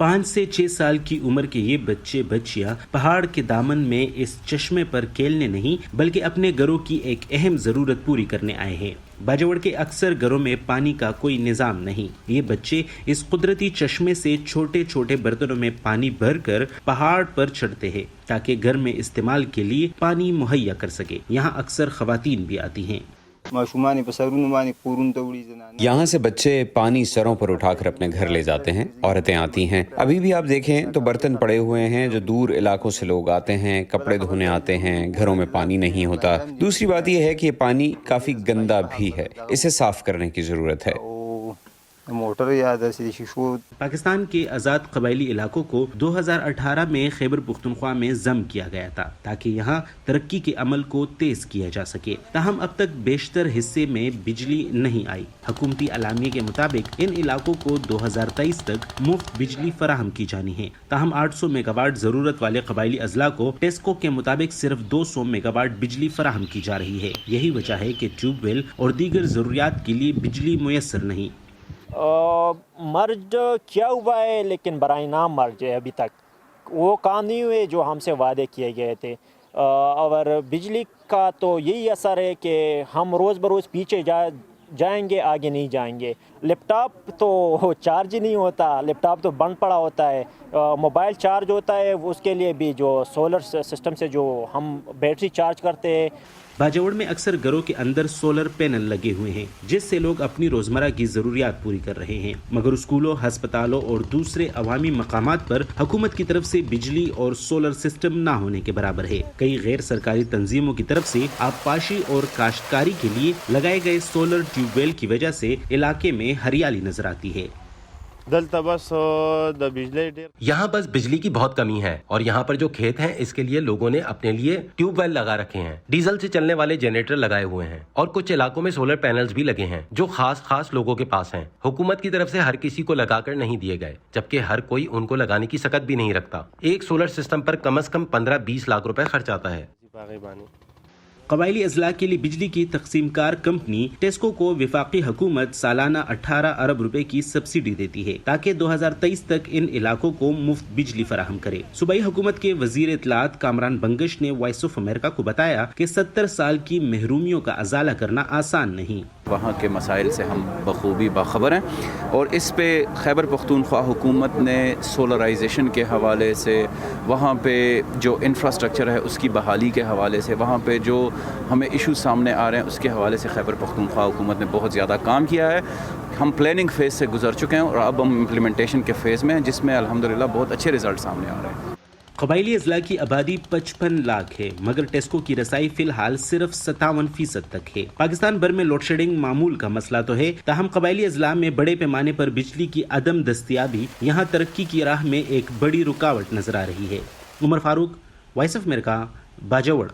5 से 6 साल की उम्र के ये बच्चे बच्चियां पहाड़ के दामन में इस चश्मे पर खेलने नहीं बल्कि अपने घरों की एक अहम जरूरत पूरी करने आए हैं। बाजावड़ के अक्सर घरों में पानी का कोई निजाम नहीं। ये बच्चे इस कुदरती चश्मे से छोटे छोटे बर्तनों में पानी भरकर पहाड़ पर चढ़ते हैं ताकि घर में इस्तेमाल के लिए पानी मुहैया कर सके। यहाँ अक्सर खवातीन भी आती हैं। यहाँ से बच्चे पानी सरों पर उठाकर अपने घर ले जाते हैं। औरतें आती हैं। अभी भी आप देखें तो बर्तन पड़े हुए हैं जो दूर इलाकों से लोग आते हैं, कपड़े धोने आते हैं। घरों में पानी नहीं होता। दूसरी बात यह है कि ये पानी काफी गंदा भी है, इसे साफ करने की जरूरत है। पाकिस्तान के आज़ाद कबायली इलाकों को 2018 में खैबर पख्तूनख्वा में ज़म किया गया था ताकि यहाँ तरक्की के अमल को तेज किया जा सके। ताहम अब तक बेशतर हिस्से में बिजली नहीं आई। हुकूमती अलामिये के मुताबिक इन इलाकों को 2023 तक मुफ्त बिजली फराहम की जानी है। ताहम 800 मेगावाट जरूरत वाले कबायली अजला को टेस्को के मुताबिक सिर्फ 200 मेगावाट बिजली फराहम की जा रही है। यही वजह है कि ट्यूबवेल और दीगर जरूरियात के लिए बिजली मुयसर नहीं। मर्ज किया हुआ है लेकिन बराए नाम मर्ज है, अभी तक वो काम नहीं हुए जो हमसे वादे किए गए थे। और बिजली का तो यही असर है कि हम रोज़ बरोज़ पीछे जाएंगे, आगे नहीं जाएंगे। लैपटॉप तो चार्ज ही नहीं होता, लैपटॉप तो बंद पड़ा होता है। मोबाइल चार्ज होता है, उसके लिए भी जो सोलर सिस्टम से जो हम बैटरी चार्ज करते हैं। बाजावड़ में अक्सर घरों के अंदर सोलर पैनल लगे हुए हैं जिससे लोग अपनी रोजमर्रा की जरूरियात पूरी कर रहे हैं, मगर स्कूलों, अस्पतालों और दूसरे अवामी मकामात पर हुकूमत की तरफ से बिजली और सोलर सिस्टम ना होने के बराबर है। कई गैर सरकारी तंजीमों की तरफ से आबपाशी और काश्तकारी के लिए लगाए गए सोलर ट्यूबवेल की वजह से इलाके में हरियाली नजर आती है। यहाँ बस बिजली की बहुत कमी है और यहाँ पर जो खेत हैं इसके लिए लोगों ने अपने लिए ट्यूबवेल लगा रखे हैं। डीजल से चलने वाले जनरेटर लगाए हुए हैं और कुछ इलाकों में सोलर पैनल्स भी लगे हैं जो खास लोगों के पास हैं। हुकूमत की तरफ से हर किसी को लगाकर नहीं दिए गए, जबकि हर कोई उनको लगाने की सकत भी नहीं रखता। एक सोलर सिस्टम पर कम से कम 15-20 लाख रुपए खर्च आता है। कबायली अजला के लिए बिजली की तकसीमकार कंपनी टेस्को को वफाकी हुकूमत सालाना 18 अरब रुपए की सब्सिडी देती है ताकि 2023 तक इन इलाकों को मुफ्त बिजली फराहम करे। सूबाई हुकूमत के वजीर इत्तलात कामरान बंगश ने वॉइस ऑफ अमेरिका को बताया कि 70 साल की महरूमियों का अजाला करना आसान नहीं। वहाँ के मसाइल से हम बखूबी बाखबर हैं और इस पे खैबर पख्तूनख्वा हुकूमत ने सोलराइजेशन के हवाले से, वहाँ पे जो इंफ्रास्ट्रक्चर है उसकी बहाली के हवाले से, वहाँ पे जो हमें इशू सामने आ रहे हैं उसके हवाले से खैबर पख्तूनख्वा हुकूमत ने बहुत ज़्यादा काम किया है। हम प्लानिंग फ़ेज़ से गुजर चुके हैं और अब हम इम्प्लीमेंटेशन के फ़ेज़ में हैं जिसमें अल्हम्दुलिल्लाह बहुत अच्छे रिजल्ट सामने आ रहे हैं। कबायली अजला की आबादी 55 लाख है, मगर टेस्को की रसाई फिलहाल सिर्फ 57% तक है। पाकिस्तान भर में लोड शेडिंग मामूल का मसला तो है, ताहम कबायली अजला में बड़े पैमाने पर बिजली की अदम दस्तियाबी यहाँ तरक्की की राह में एक बड़ी रुकावट नजर आ रही है। Umar Farooq, voice of America, बाजावड़।